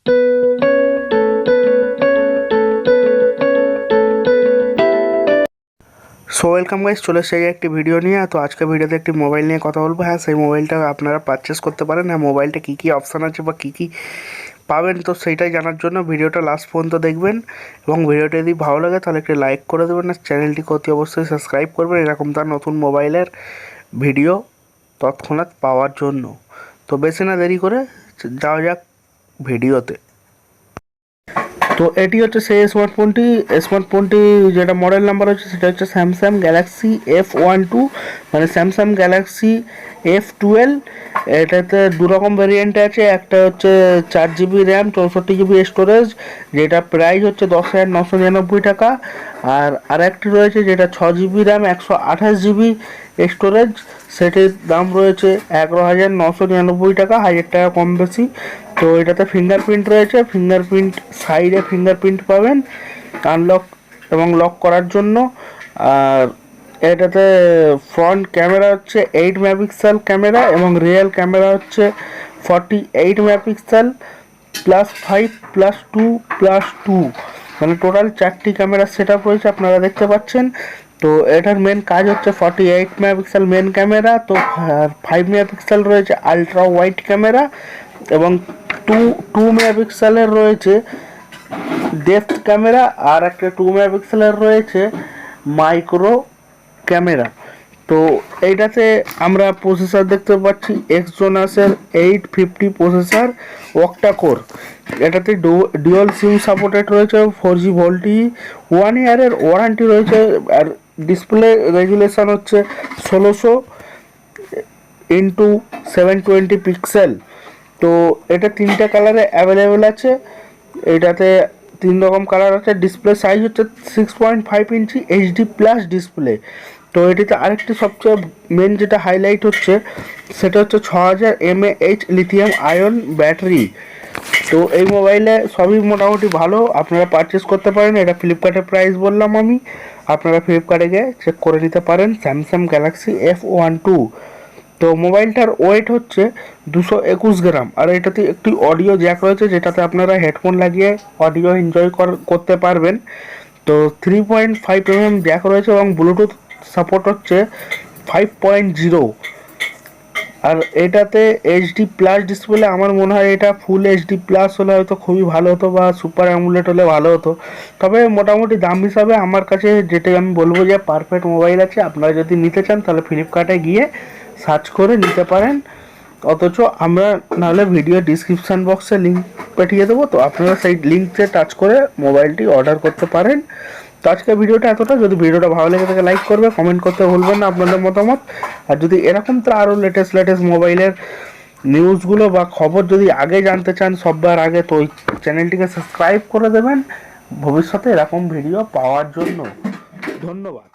So welcome guys, চলে এসেছে একটি ভিডিও নিয়ে। তো আজকে ভিডিওতে একটি মোবাইল নিয়ে কথা বলবো। হ্যাঁ, সেই মোবাইলটা আপনারা পারচেস করতে পারেন। হ্যাঁ, মোবাইলটা কী কী অপশান আছে বা কী কী পাবেন, তো সেইটাই জানার জন্য ভিডিওটা লাস্ট পর্যন্ত দেখবেন। এবং ভিডিওটা যদি ভালো লাগে তাহলে একটি লাইক করে দেবেন, আর চ্যানেলটিকে অতি অবশ্যই সাবস্ক্রাইব করবেন এরকম তার নতুন মোবাইলের ভিডিও তৎক্ষণাৎ পাওয়ার জন্য। তো বেশি না দেরি করে যাওয়া যাক ভিডিওতে। তো এটি হচ্ছে সেই স্মার্টফোনটি যেটা মডেল নাম্বার হচ্ছে সেটা হচ্ছে স্যামসাং গ্যালাক্সি F12, মানে স্যামসাং গ্যালাক্সি F12। এটাতে দু রকম ভেরিয়েন্ট আছে, একটা হচ্ছে 4GB র্যাম 64GB স্টোরেজ, যেটা প্রাইস হচ্ছে 10,999 টাকা। আর আরেকটি রয়েছে যেটা 6GB র্যাম 128GB স্টোরেজ, সেটির দাম রয়েছে 11,999 টাকা, 1,000 টাকা কম বেশি। তো এটাতে ফিঙ্গারপ্রিন্ট রয়েছে, সাইডে ফিঙ্গারপ্রিন্ট পাবেন আনলক এবং লক করার জন্য। আর এটাতে ফ্রন্ট ক্যামেরা হচ্ছে 8 মেগাপিক্সেল ক্যামেরা এবং রিয়েল ক্যামেরা হচ্ছে 48 মেগাপিক্সেল +5 +2 মানে টোটাল 4টি ক্যামেরা সেট আপ রয়েছে, আপনারা দেখতে পাচ্ছেন। তো এটার মেন কাজ হচ্ছে 48 মেগাপিক্সেল মেন ক্যামেরা, তো 5 মেগাপিক্সেল রয়েছে আলট্রা ওয়াইড ক্যামেরা, এবং টু মেগাপিক্সেলের রয়েছে ডেপথ ক্যামেরা, আর একটা 2 মেগাপিক্সেলের রয়েছে মাইক্রো ক্যামেরা। তো এইটাতে আমরা প্রসেসর দেখতে পাচ্ছি এক্সোনাসের 850 প্রসেসর, অক্টা কোর। এটাতে ডুয়াল সিম সাপোর্টেড রয়েছে, 4G ভোল্টি, 1 ইয়ারের ওয়ারেন্টি রয়েছে। আর ডিসপ্লে রেজুলেশন হচ্ছে 1600x720 পিক্সেল। তো এটা 3টে কালারে অ্যাভেলেবেল আছে। এটাতে 3 রকম কালার আছে। ডিসপ্লে সাইজ হচ্ছে 6.5 ইঞ্চি HD প্লাস ডিসপ্লে। তো এটিতে আরেকটি সবচেয়ে মেন যেটা হাইলাইট হচ্ছে সেটা হচ্ছে 6000 mAh লিথিয়াম আয়ন ব্যাটারি। তো এই মোবাইলে সবই মোটামুটি ভালো, আপনারা পারচেস করতে পারেন। এটা ফ্লিপকার্টের প্রাইস বললাম আমি, আপনারা ফ্লিপকার্টে গিয়ে চেক করে নিতে পারেন। Samsung Galaxy F12। তো মোবাইলটার ওয়েট হচ্ছে 221 গ্রাম। আর এটাতে একটি অডিও জ্যাক রয়েছে, যেটাতে আপনারা হেডফোন লাগিয়ে অডিও এনজয় করতে পারবেন। তো 3.5 জ্যাক রয়েছে এবং ব্লুটুথ সাপোর্ট হচ্ছে 5.0। আর এটাতে HD প্লাস ডিসপ্লে, আমার মনে হয় এটা ফুল HD প্লাস হলে হয়তো খুবই ভালো হতো, বা সুপার অ্যামোলেড হলে ভালো হতো। তবে মোটামুটি দাম হিসাবে আমার কাছে যেটাই আমি বলবো যে পারফেক্ট মোবাইল আছে। আপনারা যদি নিতে চান তাহলে ফ্লিপকার্টে গিয়ে সার্চ করে নিতে পারেন। অথচ আমরা নাহলে ভিডিও ডিসক্রিপশান বক্সে লিঙ্ক পাঠিয়ে দেবো, তো আপনারা সেই লিঙ্কে টাচ করে মোবাইলটি অর্ডার করতে পারেন। তো আজকের ভিডিওটা এতটা। যদি ভিডিওটা ভালো লেগে থাকে লাইক করবে, কমেন্ট করতে ভুলবেন না আপনাদের মতামত। আর যদি এরকম তো আরও লেটেস্ট মোবাইলের নিউজগুলো বা খবর যদি আগে জানতে চান সববার আগে, তো ওই চ্যানেলটিকে সাবস্ক্রাইব করে দেবেন ভবিষ্যতে এরকম ভিডিও পাওয়ার জন্য। ধন্যবাদ।